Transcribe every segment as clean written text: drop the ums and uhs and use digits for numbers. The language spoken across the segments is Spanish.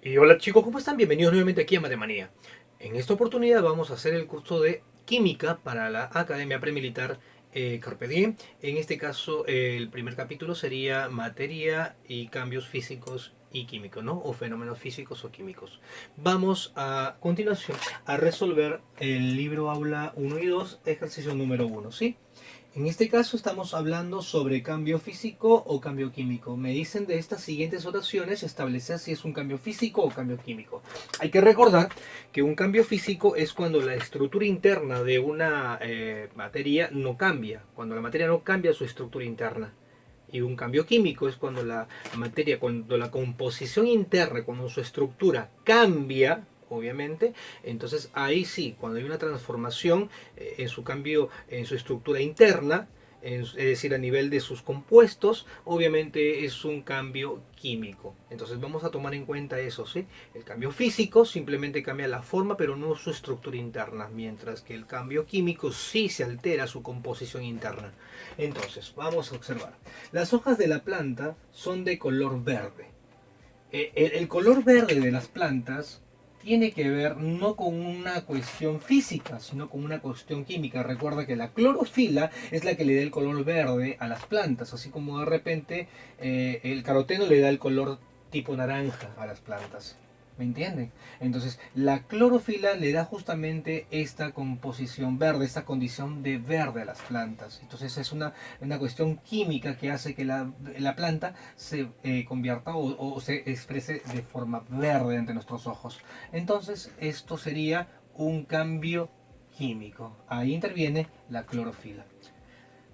Y hola chicos, ¿cómo están? Bienvenidos nuevamente aquí a Matemanía. En esta oportunidad vamos a hacer el curso de Química para la Academia Premilitar Carpe Diem. En este caso, el primer capítulo sería Materia y cambios físicos y químicos, ¿no? O fenómenos físicos o químicos. Vamos a continuación a resolver el libro Aula 1 y 2, ejercicio número 1, ¿sí? En este caso estamos hablando sobre cambio físico o cambio químico. Me dicen de estas siguientes oraciones establecer si es un cambio físico o cambio químico. Hay que recordar que un cambio físico es cuando la estructura interna de una materia no cambia, cuando la materia no cambia su estructura interna. Y un cambio químico es cuando la materia, cuando la composición interna, cuando su estructura cambia, obviamente, entonces ahí sí, cuando hay una transformación en su cambio, en su estructura interna, es decir, a nivel de sus compuestos, obviamente es un cambio químico. Entonces vamos a tomar en cuenta eso, ¿sí? El cambio físico simplemente cambia la forma, pero no su estructura interna, mientras que el cambio químico sí se altera su composición interna. Entonces, vamos a observar. Las hojas de la planta son de color verde. El color verde de las plantas tiene que ver no con una cuestión física, sino con una cuestión química. Recuerda que la clorofila es la que le da el color verde a las plantas, así como de repente el caroteno le da el color tipo naranja a las plantas. ¿Me entienden? Entonces, la clorofila le da justamente esta composición verde, esta condición de verde a las plantas. Entonces, es una cuestión química que hace que la planta se convierta o se exprese de forma verde ante nuestros ojos. Entonces, esto sería un cambio químico. Ahí interviene la clorofila.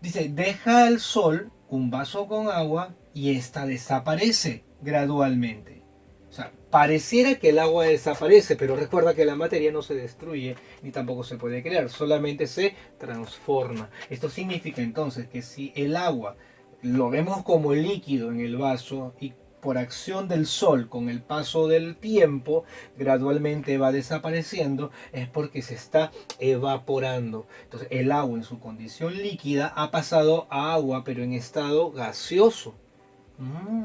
Dice, deja al sol un vaso con agua y esta desaparece gradualmente. O sea, pareciera que el agua desaparece, pero recuerda que la materia no se destruye ni tampoco se puede crear, solamente se transforma. Esto significa entonces que si el agua lo vemos como líquido en el vaso y por acción del sol con el paso del tiempo gradualmente va desapareciendo, es porque se está evaporando. Entonces el agua en su condición líquida ha pasado a agua pero en estado gaseoso. Mm.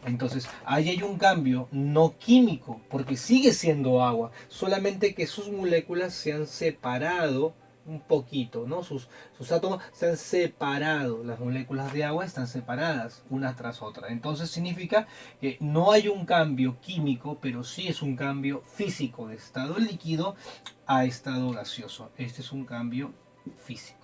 Entonces, ahí hay un cambio no químico, porque sigue siendo agua, solamente que sus moléculas se han separado un poquito, ¿no? Sus átomos se han separado, las moléculas de agua están separadas una tras otra. Entonces significa que no hay un cambio químico, pero sí es un cambio físico de estado líquido a estado gaseoso. Este es un cambio físico.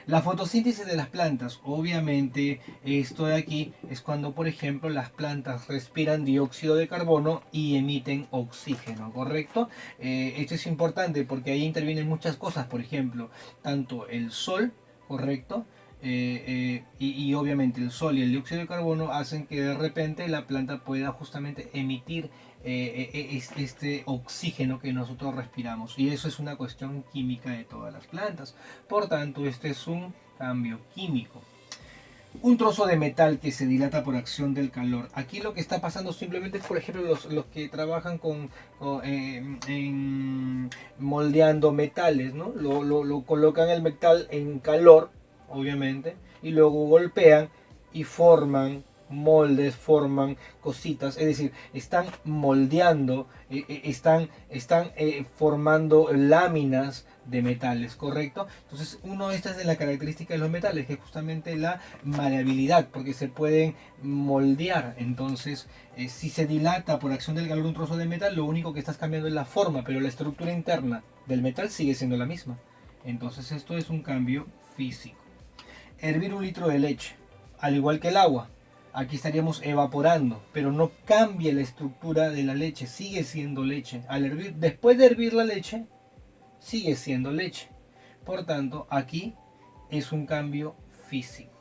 La fotosíntesis de las plantas, obviamente, esto de aquí es cuando, por ejemplo, las plantas respiran dióxido de carbono y emiten oxígeno, ¿correcto? Esto es importante porque ahí intervienen muchas cosas, por ejemplo, tanto el sol, ¿correcto? Y obviamente el sol y el dióxido de carbono hacen que de repente la planta pueda justamente emitir este oxígeno que nosotros respiramos. Y eso es una cuestión química de todas las plantas. Por tanto, este es un cambio químico. Un trozo de metal que se dilata por acción del calor. Aquí lo que está pasando simplemente es, por ejemplo, los que trabajan en moldeando metales, ¿no? Lo colocan el metal en calor, obviamente, y luego golpean y forman moldes, forman cositas, es decir, están moldeando, están formando láminas de metales, ¿correcto? Entonces, uno de estas es la característica de los metales, que es justamente la maleabilidad, porque se pueden moldear. Entonces, si se dilata por acción del calor un trozo de metal, lo único que estás cambiando es la forma, pero la estructura interna del metal sigue siendo la misma. Entonces, esto es un cambio físico. Hervir un litro de leche, al igual que el agua. Aquí estaríamos evaporando, pero no cambia la estructura de la leche, sigue siendo leche. Al hervir, después de hervir la leche, sigue siendo leche. Por tanto, aquí es un cambio físico.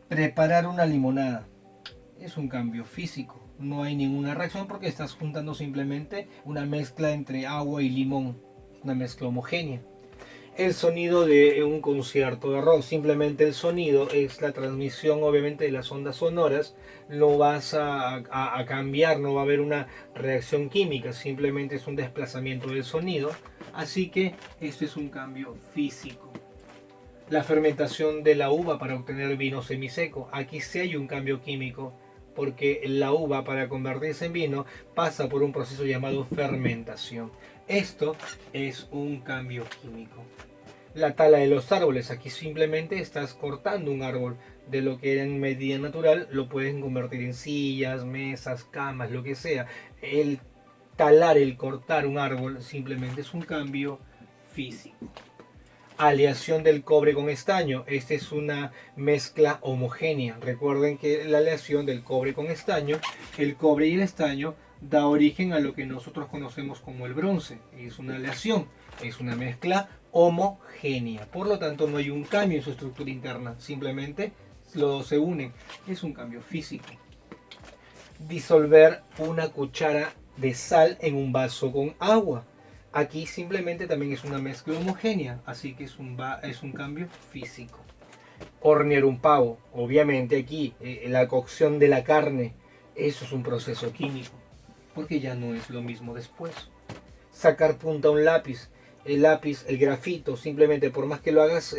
Preparar una limonada es un cambio físico. No hay ninguna reacción porque estás juntando simplemente una mezcla entre agua y limón, una mezcla homogénea. El sonido de un concierto de rock, simplemente el sonido es la transmisión obviamente de las ondas sonoras, no vas a cambiar, no va a haber una reacción química, simplemente es un desplazamiento del sonido, así que esto es un cambio físico. La fermentación de la uva para obtener vino semiseco, aquí sí hay un cambio químico, porque la uva para convertirse en vino pasa por un proceso llamado fermentación. Esto es un cambio químico. La tala de los árboles, aquí simplemente estás cortando un árbol de lo que era en medida natural, lo pueden convertir en sillas, mesas, camas, lo que sea. El talar, el cortar un árbol simplemente es un cambio físico. Aleación del cobre con estaño. Esta es una mezcla homogénea. Recuerden que la aleación del cobre con estaño, el cobre y el estaño da origen a lo que nosotros conocemos como el bronce. Es una aleación, es una mezcla homogénea. Por lo tanto, no hay un cambio en su estructura interna, simplemente se unen. Es un cambio físico. Disolver una cuchara de sal en un vaso con agua. Aquí simplemente también es una mezcla homogénea, así que es un cambio físico. Hornear un pavo, obviamente aquí la cocción de la carne, eso es un proceso químico, porque ya no es lo mismo después. Sacar punta a un lápiz, el lápiz, el grafito, simplemente por más que lo hagas,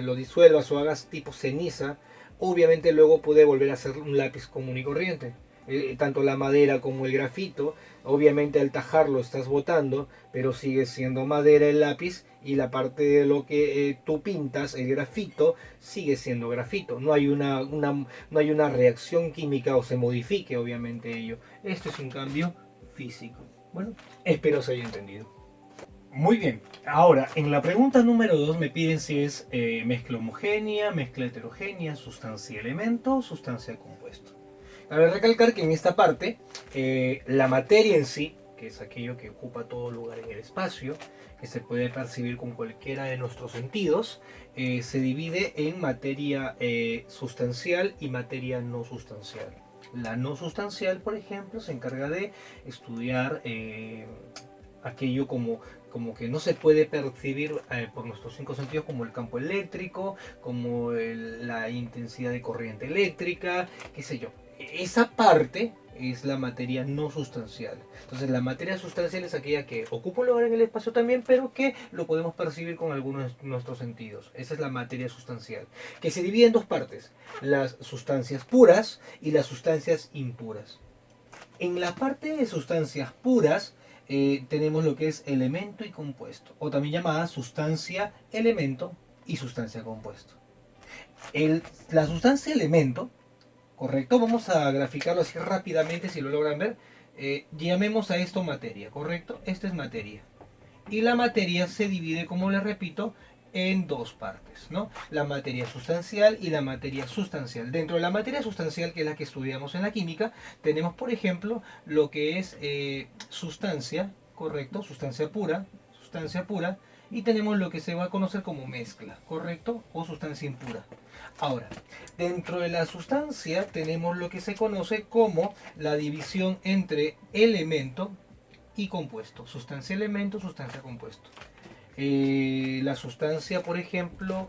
lo disuelvas o hagas tipo ceniza, obviamente luego puede volver a ser un lápiz común y corriente. Tanto la madera como el grafito, obviamente al tajarlo estás botando, pero sigue siendo madera el lápiz y la parte de lo que tú pintas, el grafito, sigue siendo grafito. No hay no hay una reacción química o se modifique obviamente ello. Esto es un cambio físico. Bueno, espero se haya entendido. Muy bien, ahora en la pregunta número 2 me piden si es mezcla homogénea, mezcla heterogénea, sustancia elemento, sustancia compuesto. Cabe recalcar que en esta parte la materia en sí, que es aquello que ocupa todo lugar en el espacio, que se puede percibir con cualquiera de nuestros sentidos, se divide en materia sustancial y materia no sustancial. La no sustancial, por ejemplo, se encarga de estudiar aquello como que no se puede percibir por nuestros cinco sentidos, como el campo eléctrico, como la intensidad de corriente eléctrica, qué sé yo. Esa parte es la materia no sustancial. Entonces la materia sustancial es aquella que ocupa un lugar en el espacio también, pero que lo podemos percibir con algunos de nuestros sentidos. Esa es la materia sustancial, que se divide en dos partes: las sustancias puras y las sustancias impuras. En la parte de sustancias puras tenemos lo que es elemento y compuesto, o también llamada sustancia, elemento y sustancia compuesto. La sustancia elemento, correcto, vamos a graficarlo así rápidamente si lo logran ver. Llamemos a esto materia, correcto, esta es materia. Y la materia se divide, como les repito, en dos partes, ¿no? La materia sustancial y la materia sustancial. Dentro de la materia sustancial, que es la que estudiamos en la química, tenemos, por ejemplo, lo que es sustancia, correcto, sustancia pura, y tenemos lo que se va a conocer como mezcla, correcto, o sustancia impura. Ahora, dentro de la sustancia tenemos lo que se conoce como la división entre elemento y compuesto, sustancia elemento, sustancia compuesto. La sustancia, por ejemplo,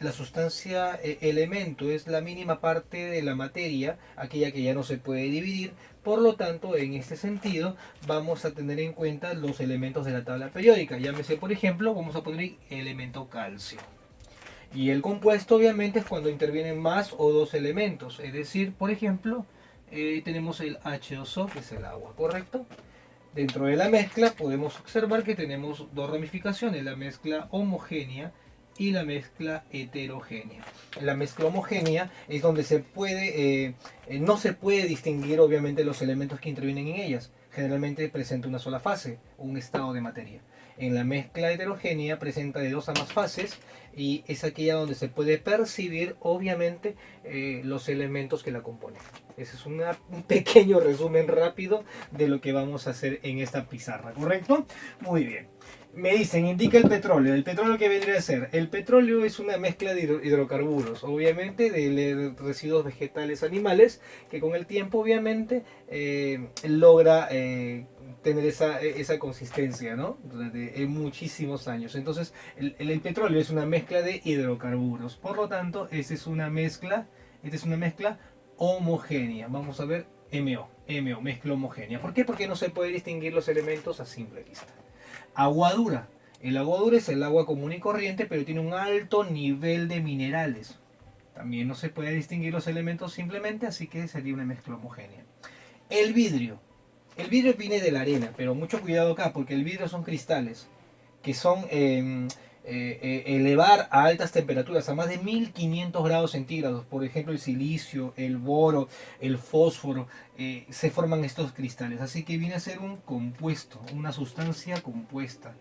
la sustancia elemento es la mínima parte de la materia, aquella que ya no se puede dividir. Por lo tanto, en este sentido, vamos a tener en cuenta los elementos de la tabla periódica. Llámese, por ejemplo, vamos a poner el elemento calcio. Y el compuesto, obviamente, es cuando intervienen más o dos elementos. Es decir, por ejemplo, tenemos el H2O, que es el agua, ¿correcto? Dentro de la mezcla podemos observar que tenemos dos ramificaciones: la mezcla homogénea y la mezcla heterogénea. La mezcla homogénea es donde no se puede distinguir obviamente los elementos que intervienen en ellas. Generalmente presenta una sola fase, un estado de materia. En la mezcla heterogénea presenta de dos a más fases y es aquella donde se puede percibir obviamente los elementos que la componen. Ese es un pequeño resumen rápido de lo que vamos a hacer en esta pizarra, ¿correcto? Muy bien. Me dicen, indica el petróleo. ¿El petróleo qué vendría a ser? El petróleo es una mezcla de hidrocarburos, obviamente de residuos vegetales, animales, que con el tiempo obviamente logra tener esa consistencia, ¿no? Durante muchísimos años. Entonces, el petróleo es una mezcla de hidrocarburos. Por lo tanto, esta es una mezcla homogénea. Vamos a ver MO, mezcla homogénea. ¿Por qué? Porque no se puede distinguir los elementos a simple vista. Agua dura. El agua dura es el agua común y corriente, pero tiene un alto nivel de minerales. También no se puede distinguir los elementos simplemente, así que sería una mezcla homogénea. El vidrio. El vidrio viene de la arena, pero mucho cuidado acá, porque el vidrio son cristales que son elevar a altas temperaturas, a más de 1500 grados centígrados. Por ejemplo, el silicio, el boro, el fósforo, se forman estos cristales. Así que viene a ser un compuesto, una sustancia compuesta.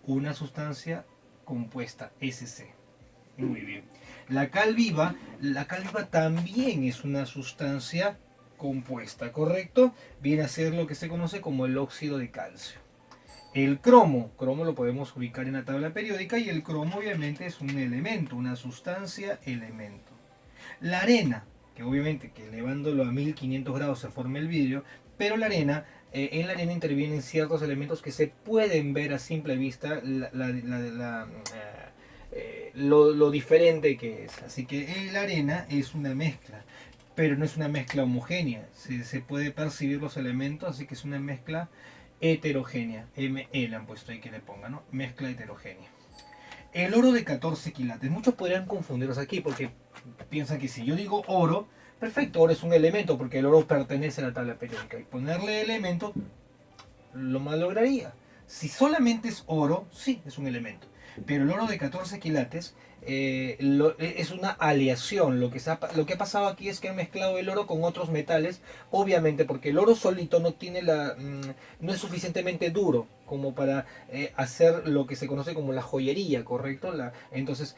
Una sustancia compuesta, SC. Muy bien. La cal viva también es una sustancia compuesta, ¿correcto? Viene a ser lo que se conoce como el óxido de calcio. El cromo lo podemos ubicar en la tabla periódica y el cromo obviamente es un elemento, una sustancia elemento. La arena, que obviamente que elevándolo a 1500 grados se forma el vidrio, pero la arena, en la arena intervienen ciertos elementos que se pueden ver a simple vista lo diferente que es. Así que la arena es una mezcla, pero no es una mezcla homogénea. Se puede percibir los elementos, así que es una mezcla heterogénea. ME le han puesto ahí que le ponga, ¿no? Mezcla heterogénea. El oro de 14 quilates. Muchos podrían confundirlos aquí porque piensan que si yo digo oro, perfecto, oro es un elemento porque el oro pertenece a la tabla periódica. Y ponerle elemento lo malograría. Si solamente es oro, sí, es un elemento. Pero el oro de 14 quilates es una aleación. Lo que ha pasado aquí es que han mezclado el oro con otros metales, obviamente porque el oro solito no tiene no es suficientemente duro como para hacer lo que se conoce como la joyería, ¿correcto? Entonces,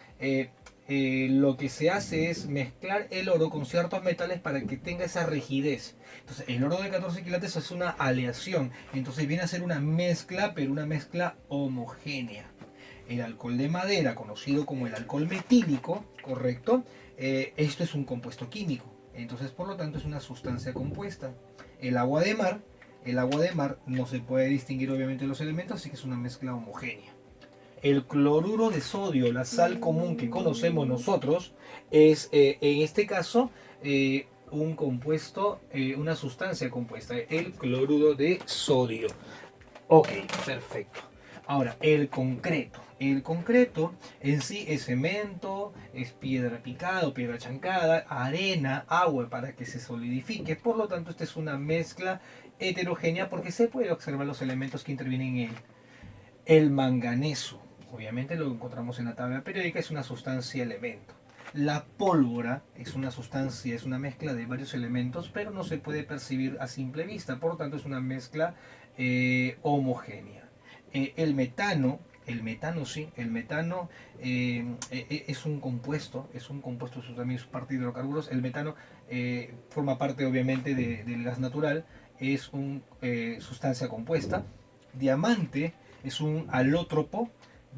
lo que se hace es mezclar el oro con ciertos metales para que tenga esa rigidez. Entonces, el oro de 14 quilates es una aleación. Entonces, viene a ser una mezcla, pero una mezcla homogénea. El alcohol de madera, conocido como el alcohol metílico, ¿correcto? Esto es un compuesto químico. Entonces, por lo tanto, es una sustancia compuesta. El agua de mar, el agua de mar no se puede distinguir obviamente los elementos, así que es una mezcla homogénea. El cloruro de sodio, la sal común que conocemos nosotros, es en este caso un compuesto, una sustancia compuesta, el cloruro de sodio. Ok, perfecto. Ahora, el concreto. El concreto en sí es cemento, es piedra picada o piedra chancada, arena, agua para que se solidifique. Por lo tanto, esta es una mezcla heterogénea porque se puede observar los elementos que intervienen en él. El manganeso, obviamente lo encontramos en la tabla periódica, es una sustancia elemento. La pólvora es una sustancia, es una mezcla de varios elementos, pero no se puede percibir a simple vista, por lo tanto es una mezcla homogénea. El metano sí, el metano es un compuesto, eso también es parte de hidrocarburos. El metano forma parte obviamente del gas natural, es una sustancia compuesta. Diamante es un alótropo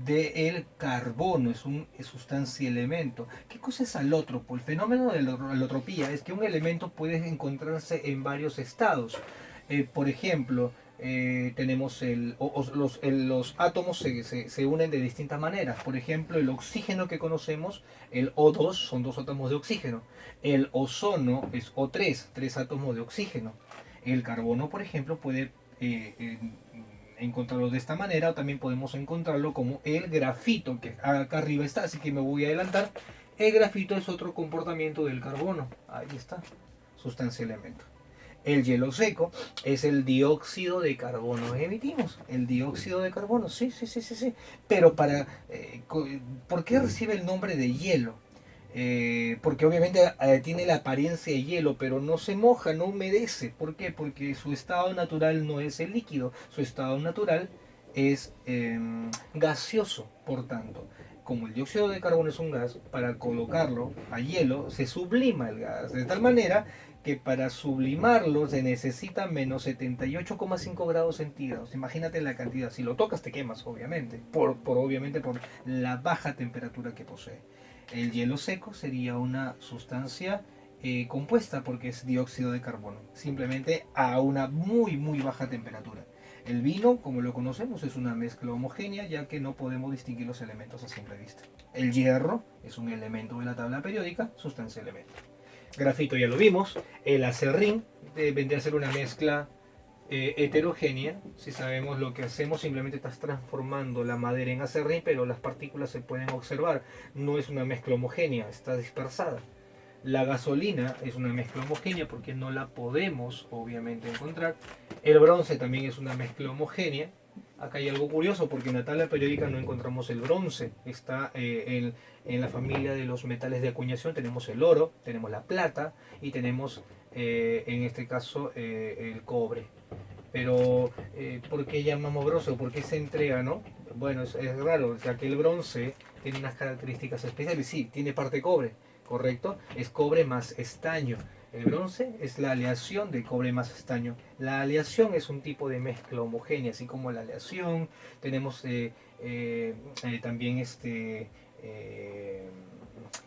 del carbono, es una sustancia elemento. ¿Qué cosa es alótropo? El fenómeno de la alotropía es que un elemento puede encontrarse en varios estados. Por ejemplo, tenemos los átomos se unen de distintas maneras. Por ejemplo, el oxígeno que conocemos, el O2, son dos átomos de oxígeno. El ozono es O3, tres átomos de oxígeno. El carbono, por ejemplo, puede encontrarlo de esta manera, o también podemos encontrarlo como el grafito, que acá arriba está, así que me voy a adelantar. El grafito es otro comportamiento del carbono. Ahí está, sustancia elemento. El hielo seco es el dióxido de carbono. Emitimos el dióxido de carbono, sí, sí, sí, sí, sí. Pero ¿por qué recibe el nombre de hielo? Porque obviamente tiene la apariencia de hielo, pero no se moja, no humedece. ¿Por qué? Porque su estado natural no es el líquido, su estado natural es gaseoso. Por tanto, como el dióxido de carbono es un gas, para colocarlo a hielo se sublima el gas, de tal manera que para sublimarlo se necesita menos 78,5 grados centígrados. Imagínate la cantidad. Si lo tocas te quemas, obviamente, obviamente por la baja temperatura que posee. El hielo seco sería una sustancia compuesta porque es dióxido de carbono, simplemente a una muy muy baja temperatura. El vino, como lo conocemos, es una mezcla homogénea ya que no podemos distinguir los elementos a simple vista. El hierro es un elemento de la tabla periódica, sustancia elemento. Grafito ya lo vimos. El acerrín vendría a ser una mezcla heterogénea. Si sabemos lo que hacemos, simplemente estás transformando la madera en acerrín, pero las partículas se pueden observar. No es una mezcla homogénea, está dispersada. La gasolina es una mezcla homogénea porque no la podemos obviamente encontrar. El bronce también es una mezcla homogénea. Acá hay algo curioso porque en la tabla periódica no encontramos el bronce. Está en la familia de los metales de acuñación. Tenemos el oro, tenemos la plata y tenemos en este caso el cobre. Pero, ¿por qué llamamos bronce o por qué se entrega, no? Bueno, es raro, o sea que el bronce tiene unas características especiales. Sí, tiene parte cobre, correcto. Es cobre más estaño. El bronce es la aleación de cobre más estaño. La aleación es un tipo de mezcla homogénea, así como la aleación. Tenemos también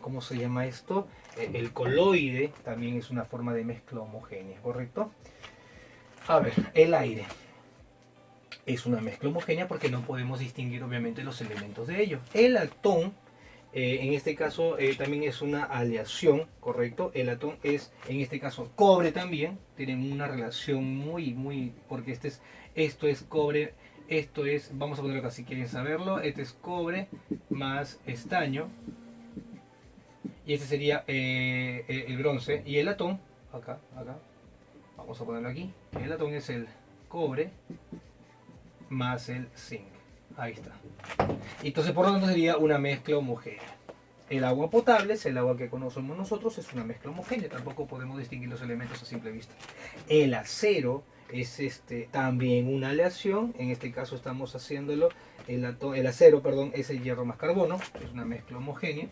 ¿cómo se llama esto? El coloide también es una forma de mezcla homogénea, ¿correcto? A ver, el aire es una mezcla homogénea porque no podemos distinguir obviamente los elementos de ello. El atón, en este caso, también es una aleación, ¿correcto? El atón es, en este caso, cobre también. Tienen una relación muy, porque esto es cobre, esto es, vamos a ponerlo acá si quieren saberlo, este es cobre más estaño. Y este sería el bronce. Y el atón, acá, vamos a ponerlo aquí. El atón es el cobre más el zinc. Ahí está. Entonces, por lo tanto, sería una mezcla homogénea. El agua potable es el agua que conocemos nosotros, es una mezcla homogénea. Tampoco podemos distinguir los elementos a simple vista. El acero es también una aleación. En este caso estamos haciéndolo. El acero, perdón, es el hierro más carbono. Es una mezcla homogénea.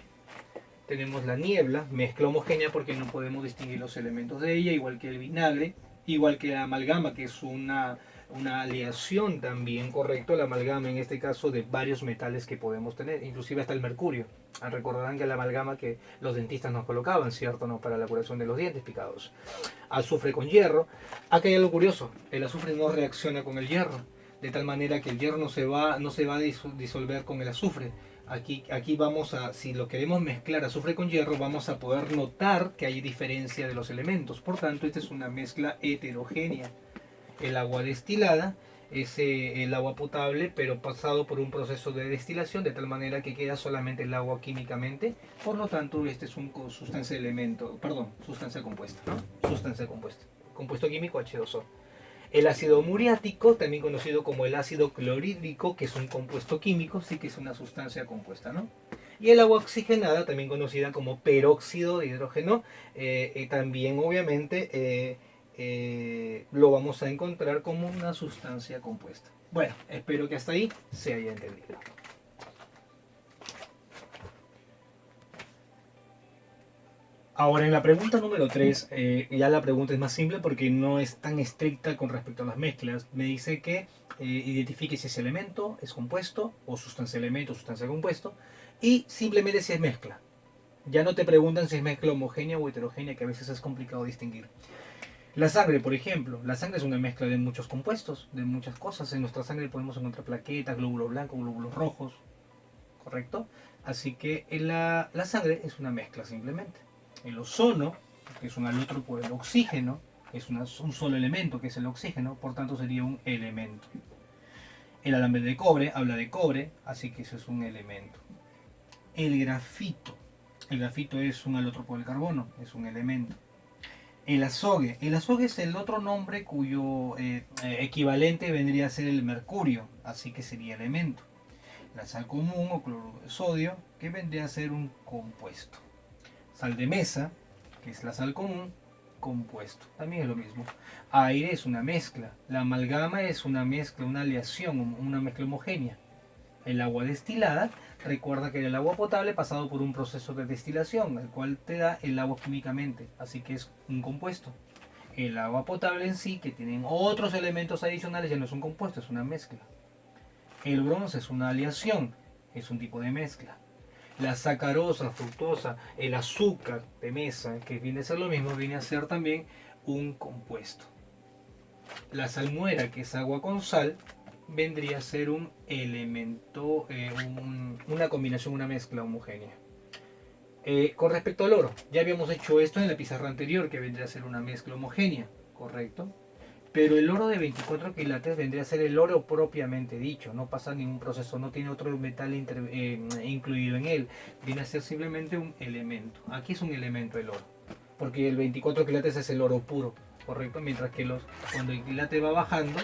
Tenemos la niebla, mezcla homogénea porque no podemos distinguir los elementos de ella, igual que el vinagre, igual que la amalgama, que es una aleación también, correcto, la amalgama en este caso de varios metales que podemos tener, inclusive hasta el mercurio. Recordarán que la amalgama que los dentistas nos colocaban, ¿cierto? ¿No? Para la curación de los dientes picados. Azufre con hierro. Acá hay algo curioso, el azufre no reacciona con el hierro, de tal manera que el hierro no se va a disolver con el azufre. Aquí vamos a, si lo queremos mezclar azufre con hierro, vamos a poder notar que hay diferencia de los elementos. Por tanto, esta es una mezcla heterogénea. El agua destilada es el agua potable, pero pasado por un proceso de destilación, de tal manera que queda solamente el agua químicamente. Por lo tanto, este es un sustancia compuesta, ¿no? Sustancia compuesta. Compuesto químico H2O. El ácido muriático, también conocido como el ácido clorhídrico, que es un compuesto químico, sí que es una sustancia compuesta, ¿no? Y el agua oxigenada, también conocida como peróxido de hidrógeno, también obviamente lo vamos a encontrar como una sustancia compuesta. Bueno, espero que hasta ahí se haya entendido. Ahora, en la pregunta número 3, ya la pregunta es más simple porque no es tan estricta con respecto a las mezclas. Me dice que identifique si ese elemento es compuesto o sustancia elemento o sustancia compuesto y simplemente si es mezcla. Ya no te preguntan si es mezcla homogénea o heterogénea, que a veces es complicado distinguir. La sangre, por ejemplo, la sangre es una mezcla de muchos compuestos, de muchas cosas. En nuestra sangre podemos encontrar plaquetas, glóbulos blancos, glóbulos rojos, ¿correcto? Así que la sangre es una mezcla simplemente. El ozono, que es un alótropo del oxígeno, es un solo elemento que es el oxígeno, por tanto sería un elemento. El alambre de cobre habla de cobre, así que eso es un elemento. El grafito es un alótropo del carbono, es un elemento. El azogue es el otro nombre cuyo equivalente vendría a ser el mercurio, así que sería elemento. La sal común o cloruro de sodio, que vendría a ser un compuesto. Sal de mesa, que es la sal común, compuesto. También es lo mismo. Aire es una mezcla. La amalgama es una mezcla, una aleación, una mezcla homogénea. El agua destilada, recuerda que el agua potable pasado por un proceso de destilación, el cual te da el agua químicamente, así que es un compuesto. El agua potable en sí, que tienen otros elementos adicionales, ya no es un compuesto, es una mezcla. El bronce es una aleación, es un tipo de mezcla. La sacarosa, fructosa, el azúcar de mesa, que viene a ser lo mismo, viene a ser también un compuesto. La salmuera, que es agua con sal, vendría a ser un elemento, una combinación, una mezcla homogénea. Con respecto al oro, ya habíamos hecho esto en la pizarra anterior, que vendría a ser una mezcla homogénea, ¿correcto? Pero el oro de 24 quilates vendría a ser el oro propiamente dicho, no pasa ningún proceso, no tiene otro metal incluido en él, viene a ser simplemente un elemento. Aquí es un elemento el oro. porque el 24 quilates es el oro puro, ¿correcto? Mientras que cuando el quilate va bajando,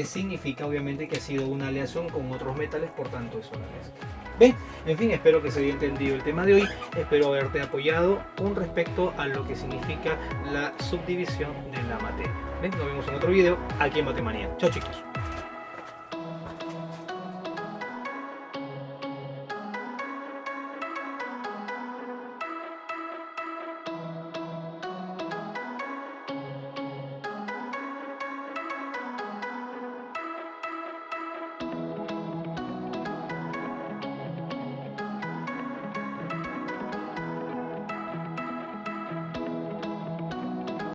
significa obviamente que ha sido una aleación con otros metales, por tanto es una mezcla. ¿Ven? En fin, espero que se haya entendido el tema de hoy, espero haberte apoyado con respecto a lo que significa la subdivisión de la materia. ¿Ven? Nos vemos en otro video aquí en Matemanía. Chao chicos.